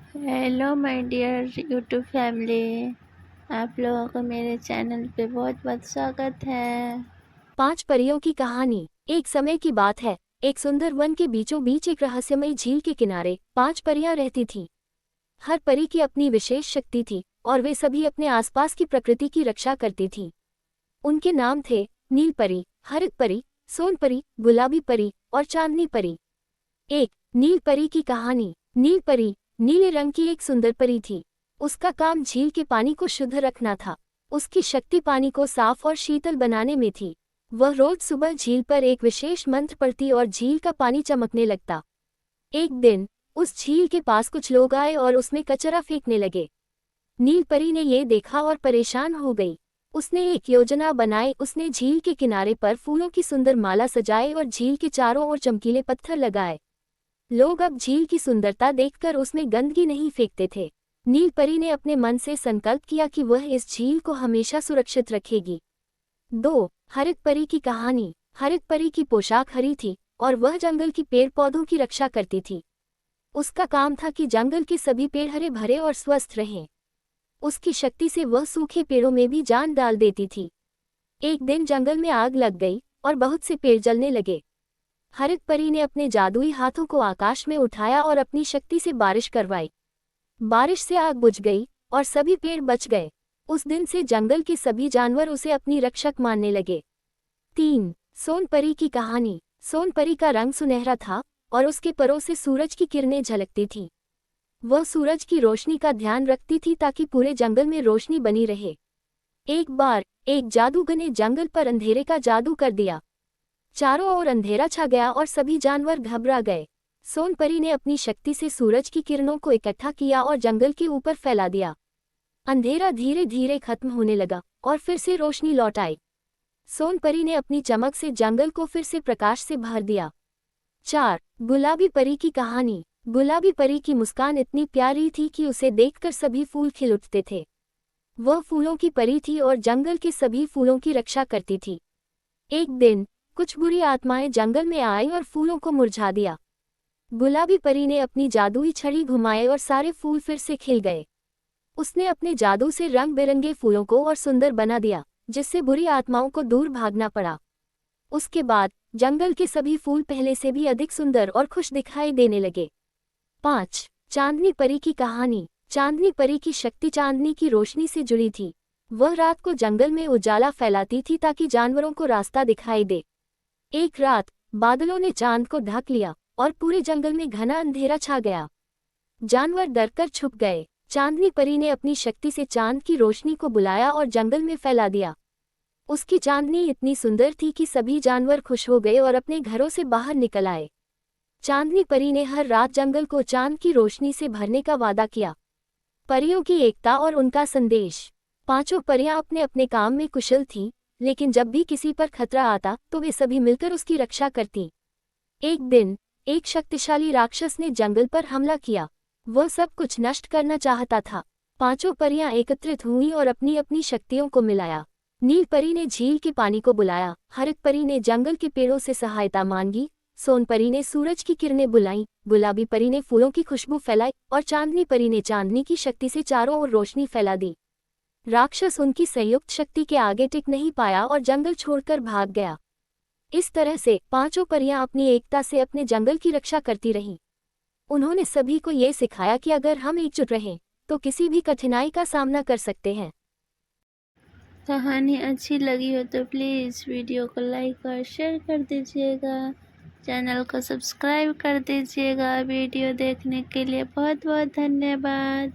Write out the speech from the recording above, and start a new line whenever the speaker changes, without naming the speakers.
Hello my dear YouTube family. आप लोगों को मेरे चैनल पे बहुत बहुत स्वागत है।
5 परियों की कहानी। एक समय की बात है, एक सुंदर वन के बीचों बीच एक रहस्यमय झील के किनारे 5 परियां रहती थीं। हर परी की अपनी विशेष शक्ति थी और वे सभी अपने आसपास की प्रकृति की रक्षा करती थीं। उनके नाम थे नील परी, हरित परी, सोन परी, गुलाबी परी और चांदनी परी। एक नील परी की कहानी। नील परी नीले रंग की एक सुंदर परी थी। उसका काम झील के पानी को शुद्ध रखना था। उसकी शक्ति पानी को साफ और शीतल बनाने में थी। वह रोज सुबह झील पर एक विशेष मंत्र पढ़ती और झील का पानी चमकने लगता। एक दिन उस झील के पास कुछ लोग आए और उसमें कचरा फेंकने लगे। नील परी ने ये देखा और परेशान हो गई। उसने एक योजना बनाई। उसने झील के किनारे पर फूलों की सुंदर माला सजाई और झील के चारों ओर चमकीले पत्थर लगाए। लोग अब झील की सुंदरता देखकर उसमें गंदगी नहीं फेंकते थे। नील परी ने अपने मन से संकल्प किया कि वह इस झील को हमेशा सुरक्षित रखेगी। 2 हरित परी की कहानी। हरित परी की पोशाक हरी थी और वह जंगल की पेड़ पौधों की रक्षा करती थी। उसका काम था कि जंगल के सभी पेड़ हरे भरे और स्वस्थ रहें। उसकी शक्ति से वह सूखे पेड़ों में भी जान डाल देती थी। एक दिन जंगल में आग लग गई और बहुत से पेड़ जलने लगे। हरित परी ने अपने जादुई हाथों को आकाश में उठाया और अपनी शक्ति से बारिश करवाई। बारिश से आग बुझ गई और सभी पेड़ बच गए। उस दिन से जंगल के सभी जानवर उसे अपनी रक्षक मानने लगे। 3 सोन परी की कहानी। सोन परी का रंग सुनहरा था और उसके परों से सूरज की किरणें झलकती थीं। वह सूरज की रोशनी का ध्यान रखती थी ताकि पूरे जंगल में रोशनी बनी रहे। एक बार एक जादूगर ने जंगल पर अंधेरे का जादू कर दिया। चारों ओर अंधेरा छा गया और सभी जानवर घबरा गए। सोन परी ने अपनी शक्ति से सूरज की किरणों को इकट्ठा किया और जंगल के ऊपर फैला दिया। अंधेरा धीरे धीरे खत्म होने लगा और फिर से रोशनी लौट आई। सोन परी ने अपनी चमक से जंगल को फिर से प्रकाश से भर दिया। 4 गुलाबी परी की कहानी। गुलाबी परी की मुस्कान इतनी प्यारी थी कि उसे देखकर सभी फूल खिल उठते थे। वह फूलों की परी थी और जंगल के सभी फूलों की रक्षा करती थी। एक दिन कुछ बुरी आत्माएं जंगल में आई और फूलों को मुरझा दिया। गुलाबी परी ने अपनी जादुई छड़ी घुमाए और सारे फूल फिर से खिल गए। उसने अपने जादू से रंग बिरंगे फूलों को और सुंदर बना दिया, जिससे बुरी आत्माओं को दूर भागना पड़ा। उसके बाद जंगल के सभी फूल पहले से भी अधिक सुंदर और खुश दिखाई देने लगे। 5 चांदनी परी की कहानी। चांदनी परी की शक्ति चांदनी की रोशनी से जुड़ी थी। वह रात को जंगल में उजाला फैलाती थी ताकि जानवरों को रास्ता दिखाई दे। एक रात बादलों ने चांद को ढक लिया और पूरे जंगल में घना अंधेरा छा गया। जानवर डरकर छुप गए। चांदनी परी ने अपनी शक्ति से चांद की रोशनी को बुलाया और जंगल में फैला दिया। उसकी चांदनी इतनी सुंदर थी कि सभी जानवर खुश हो गए और अपने घरों से बाहर निकल आए। चांदनी परी ने हर रात जंगल को चांद की रोशनी से भरने का वादा किया। परियों की एकता और उनका संदेश। पांचों परियां अपने अपने काम में कुशल थीं, लेकिन जब भी किसी पर खतरा आता तो वे सभी मिलकर उसकी रक्षा करतीं। एक दिन एक शक्तिशाली राक्षस ने जंगल पर हमला किया। वह सब कुछ नष्ट करना चाहता था। पांचों परियां एकत्रित हुईं और अपनी अपनी शक्तियों को मिलाया। नील परी ने झील के पानी को बुलाया, हरित परी ने जंगल के पेड़ों से सहायता मांगी, सोन परी ने सूरज की किरणें बुलाईं, गुलाबी परी ने फूलों की खुशबू फैलाई और चांदनी परी ने चांदनी की शक्ति से चारों ओर रोशनी फैला दी। राक्षस उनकी संयुक्त शक्ति के आगे टिक नहीं पाया और जंगल छोड़कर भाग गया। इस तरह से पांचों परियां अपनी एकता से अपने जंगल की रक्षा करती रहीं। उन्होंने सभी को ये सिखाया कि अगर हम एकजुट रहें तो किसी भी कठिनाई का सामना कर सकते हैं।
कहानी अच्छी लगी हो तो प्लीज़ वीडियो को लाइक और शेयर कर दीजिएगा। चैनल को सब्सक्राइब कर दीजिएगा। वीडियो देखने के लिए बहुत बहुत धन्यवाद।